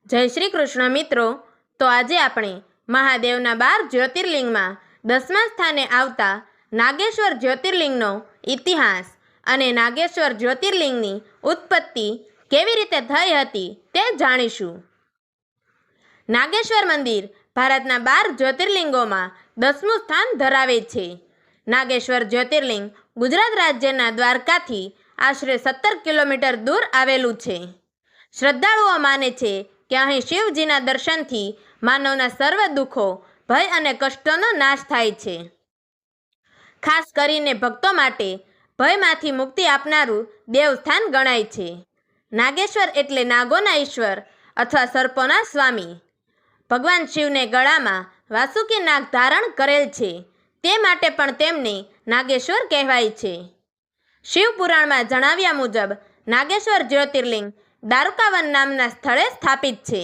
જય શ્રી કૃષ્ણ મિત્રો. તો આજે આપણે મહાદેવના 12 જ્યોતિર્લિંગમાં 10મા સ્થાને આવતા નાગેશ્વર જ્યોતિર્લિંગનો ઇતિહાસ અને નાગેશ્વર જ્યોતિર્લિંગની ઉત્પત્તિ કેવી રીતે થઈ હતી તે જાણીશું. નાગેશ્વર મંદિર ભારતના 12 જ્યોતિર્લિંગોમાં 10મું સ્થાન ધરાવે છે. નાગેશ્વર જ્યોતિર્લિંગ ગુજરાત રાજ્યના દ્વારકાથી આશરે 17 કિલોમીટર દૂર આવેલું છે. શ્રદ્ધાળુઓ માને છે કે અહીં શિવજીના દર્શનથી માનવના સર્વ દુઃખો, ભય અને કષ્ટોનો નાશ થાય છે. ખાસ કરીને ભક્તો માટે ભયમાંથી મુક્તિ આપનારું દેવસ્થાન ગણાય છે. નાગેશ્વર એટલે નાગોના ઈશ્વર અથવા સર્પોના સ્વામી. ભગવાન શિવને ગળામાં વાસુકી નાગ ધારણ કરેલ છે, તે માટે પણ તેમને નાગેશ્વર કહેવાય છે. શિવપુરાણમાં જણાવ્યા મુજબ નાગેશ્વર જ્યોતિર્લિંગ દારૂકાવન નામના સ્થળે સ્થાપિત છે.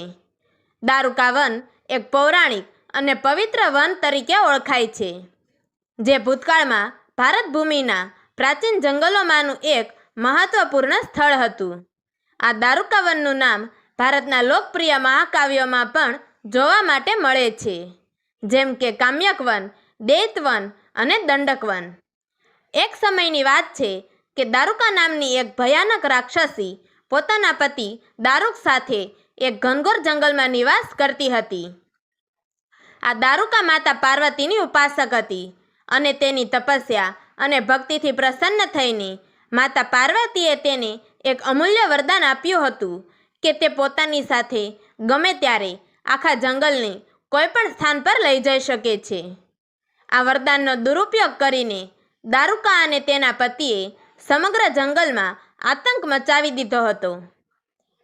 દારૂકાવન એક પૌરાણિક અને પવિત્ર વન તરીકે ઓળખાય છે, જે ભૂતકાળમાં ભારત ભૂમિના પ્રાચીન જંગલોમાંનું એક મહત્વપૂર્ણ સ્થળ હતું. આ દારૂકાવનનું નામ ભારતના લોકપ્રિય મહાકાવ્યોમાં પણ જોવા માટે મળે છે, જેમ કે કામ્યક વન, દૈતવન અને દંડક વન. એક સમયની વાત છે કે દારૂકા નામની એક ભયાનક રાક્ષસી પોતાના પતિ દારૂક સાથે એક ઘનઘોર જંગલમાં નિવાસ કરતી હતી. આ દારૂકા માતા પાર્વતીની ઉપાસક હતી અને તેની તપસ્યા અને ભક્તિથી પ્રસન્ન થઈને માતા પાર્વતીએ તેને એક અમૂલ્ય વરદાન આપ્યું હતું કે તે પોતાની સાથે ગમે ત્યારે આખા જંગલને કોઈ પણ સ્થાન પર લઈ જઈ શકે છે. આ વરદાનનો દુરુપયોગ કરીને દારૂકા અને તેના પતિએ સમગ્ર જંગલમાં આતંક મચાવી દીધો હતો.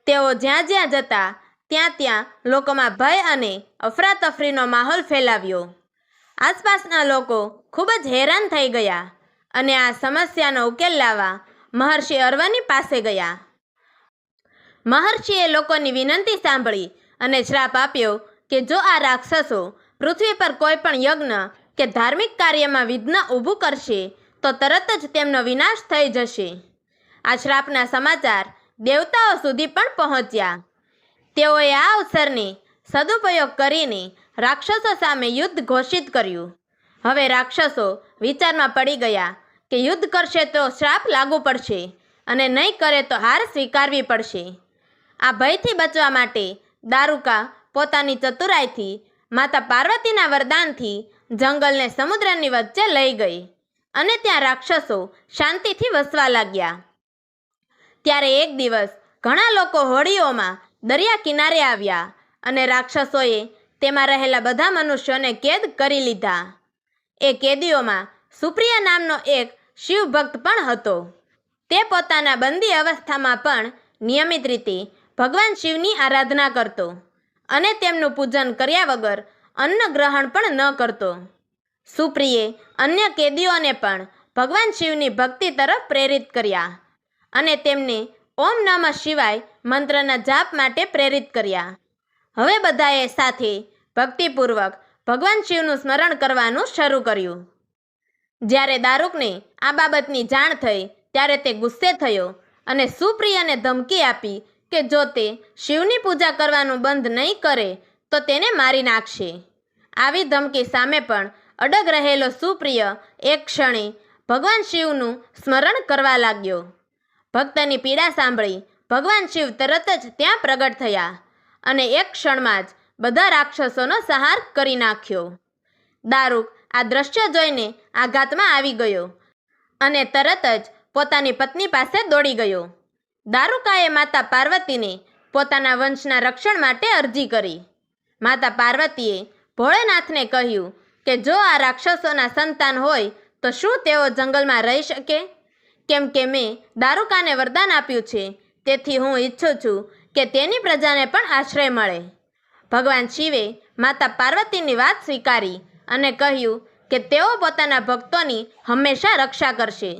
તેઓ જ્યાં જ્યાં જતા ત્યાં લોકોમાં ભય અને અફરાતફરીનો માહોલ ફેલાવ્યો. આસપાસના લોકો ખૂબ જ હેરાન થઈ ગયા અને આ સમસ્યાનો ઉકેલ લાવવા મહર્ષિ અરવની પાસે ગયા. મહર્ષિએ લોકોની વિનંતી સાંભળી અને શ્રાપ આપ્યો કે જો આ રાક્ષસો પૃથ્વી પર કોઈ પણ યજ્ઞ કે ધાર્મિક કાર્યમાં વિઘ્ન ઊભું કરશે તો તરત જ તેમનો વિનાશ થઈ જશે. આ શ્રાપના સમાચાર દેવતાઓ સુધી પણ પહોંચ્યા. તેઓએ આ અવસરને સદુપયોગ કરીને રાક્ષસો સામે યુદ્ધ ઘોષિત કર્યું. હવે રાક્ષસો વિચારમાં પડી ગયા કે યુદ્ધ કરશે તો શ્રાપ લાગુ પડશે અને નહીં કરે તો હાર સ્વીકારવી પડશે. આ ભયથી બચવા માટે દારૂકા પોતાની ચતુરાઈથી માતા પાર્વતીના વરદાનથી જંગલને સમુદ્રની વચ્ચે લઈ ગઈ અને ત્યાં રાક્ષસો શાંતિથી વસવા લાગ્યા. ત્યારે એક દિવસ ઘણા લોકો હોડીઓમાં દરિયા કિનારે આવ્યા અને રાક્ષસોએ તેમાં રહેલા બધા મનુષ્યોને કેદ કરી લીધા. એ કેદીઓમાં સુપ્રિયા નામનો એક શિવભક્ત પણ હતો. તે પોતાના બંદી અવસ્થામાં પણ નિયમિત રીતે ભગવાન શિવની આરાધના કરતો અને તેમનું પૂજન કર્યા વગર અન્ન ગ્રહણ પણ ન કરતો. સુપ્રિયે અન્ય કેદીઓને પણ ભગવાન શિવની ભક્તિ તરફ પ્રેરિત કર્યા અને તેમને ઓમ નમઃ શિવાય મંત્રના જાપ માટે પ્રેરિત કર્યા. હવે બધાએ સાથે ભક્તિપૂર્વક ભગવાન શિવનું સ્મરણ કરવાનું શરૂ કર્યું. જ્યારે દારૂકને આ બાબતની જાણ થઈ ત્યારે તે ગુસ્સે થયો અને સુપ્રિયાને ધમકી આપી કે જો તે શિવની પૂજા કરવાનું બંધ નહીં કરે તો તેને મારી નાખશે. આવી ધમકી સામે પણ અડગ રહેલો સુપ્રિય એક ક્ષણે ભગવાન શિવનું સ્મરણ કરવા લાગ્યો. ભક્તની પીડા સાંભળી ભગવાન શિવ તરત જ ત્યાં પ્રગટ થયા અને એક ક્ષણમાં જ બધા રાક્ષસોનો સંહાર કરી નાખ્યો. દારૂક આ દ્રશ્ય જોઈને આઘાતમાં આવી ગયો અને તરત જ પોતાની પત્ની પાસે દોડી ગયો. દારૂકાએ માતા પાર્વતીને પોતાના વંશના રક્ષણ માટે અરજી કરી. માતા પાર્વતીએ ભોળેનાથને કહ્યું કે જો આ રાક્ષસોના સંતાન હોય તો શું તેઓ જંગલમાં રહી શકે? કેમ કે મેં દારૂકાને વરદાન આપ્યું છે, તેથી હું ઈચ્છું છું કે તેની પ્રજાને પણ આશ્રય મળે. ભગવાન શિવે માતા પાર્વતીની વાત સ્વીકારી અને કહ્યું કે તેઓ પોતાના ભક્તોની હંમેશા રક્ષા કરશે.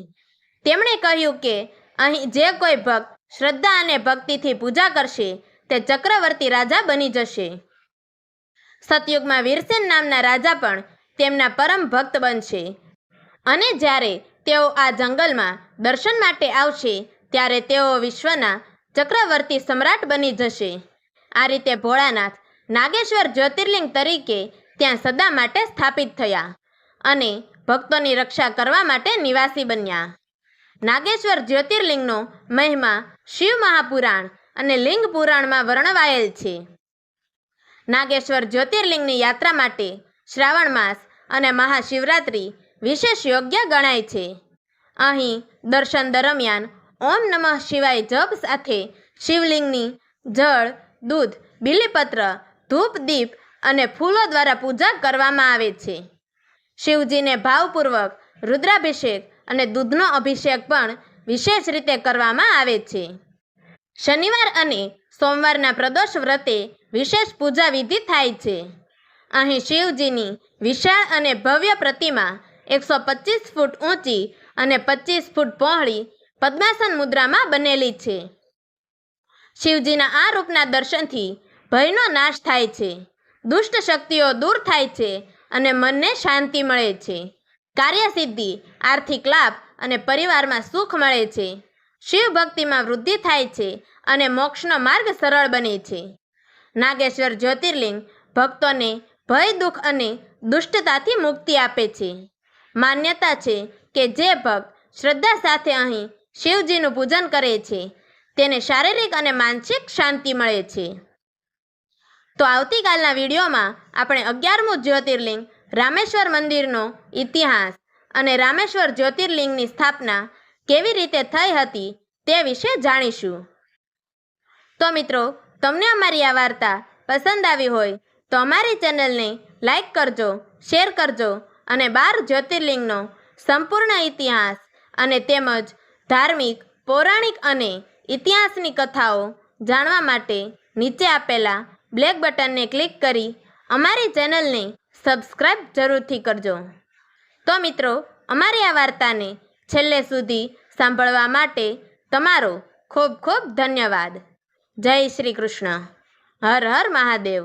તેમણે કહ્યું કે અહીં જે કોઈ ભક્ત શ્રદ્ધા અને ભક્તિથી પૂજા કરશે તે ચક્રવર્તી રાજા બની જશે. સતયુગમાં વીરસેન નામના રાજા પણ તેમના પરમ ભક્ત બનશે અને જ્યારે તેઓ આ જંગલમાં દર્શન માટે આવશે ત્યારે તેઓ વિશ્વના ચક્રવર્તી સમ્રાટ બની જશે. આ રીતે ભોળાનાથ નાગેશ્વર જ્યોતિર્લિંગ તરીકે ત્યાં સદા માટે સ્થાપિત થયા અને ભક્તોની રક્ષા કરવા માટે નિવાસી બન્યા. નાગેશ્વર જ્યોતિર્લિંગનો મહિમા શિવ મહાપુરાણ અને લિંગ પુરાણમાં વર્ણવાયેલ છે. નાગેશ્વર જ્યોતિર્લિંગની યાત્રા માટે શ્રાવણ માસ અને મહાશિવરાત્રિ વિશેષ યોગ્ય ગણાય છે. અહીં દર્શન દરમિયાન ઓમ નમઃ શિવાય જપ સાથે શિવલિંગની જળ, દૂધ, બીલીપત્ર, ધૂપ, દીપ અને ફૂલો દ્વારા પૂજા કરવામાં આવે છે. શિવજીને ભાવપૂર્વક રુદ્રાભિષેક અને દૂધનો અભિષેક પણ વિશેષ રીતે કરવામાં આવે છે. શનિવાર અને સોમવારના પ્રદોષ વ્રતે વિશેષ પૂજા વિધિ થાય છે. અહીં શિવજીની વિશાળ અને ભવ્ય પ્રતિમા 125 ફૂટ ઊંચી અને 25 ફૂટ પહોળી પદ્માસન મુદ્રામાં બનેલી છે. શિવજીના આ રૂપના દર્શનથી ભયનો નાશ થાય છે, દુષ્ટ શક્તિઓ દૂર થાય છે અને મનને શાંતિ મળે છે. કાર્યસિદ્ધિ, આર્થિક લાભ અને પરિવારમાં સુખ મળે છે. શિવ ભક્તિમાં વૃદ્ધિ થાય છે અને મોક્ષનો માર્ગ સરળ બને છે. નાગેશ્વર જ્યોતિર્લિંગ ભક્તોને ભય, દુઃખ અને દુષ્ટતાથી મુક્તિ આપે છે. માન્યતા છે કે જે ભક્ત શ્રદ્ધા સાથે અહીં શિવજીનું પૂજન કરે છે તેને શારીરિક અને માનસિક શાંતિ મળે છે. તો આવતીકાલના વિડીયોમાં આપણે 11મું જ્યોતિર્લિંગ રામેશ્વર મંદિરનો ઇતિહાસ અને રામેશ્વર જ્યોતિર્લિંગની સ્થાપના કેવી રીતે થઈ હતી તે વિશે જાણીશું. તો મિત્રો, તમને અમારી આ વાર્તા પસંદ આવી હોય તો અમારી ચેનલને લાઈક કરજો, શેર કરજો અને 12 જ્યોતિર્લિંગનો સંપૂર્ણ ઇતિહાસ અને તેમજ ધાર્મિક, પૌરાણિક અને ઇતિહાસની કથાઓ જાણવા માટે નીચે આપેલા બ્લેક બટનને ક્લિક કરી અમારી ચેનલને સબસ્ક્રાઈબ જરૂરથી કરજો. તો મિત્રો, અમારી આ વાર્તાને છેલ્લે સુધી સાંભળવા માટે તમારો ખૂબ ખૂબ ધન્યવાદ. જય શ્રી કૃષ્ણ. હર હર મહાદેવ.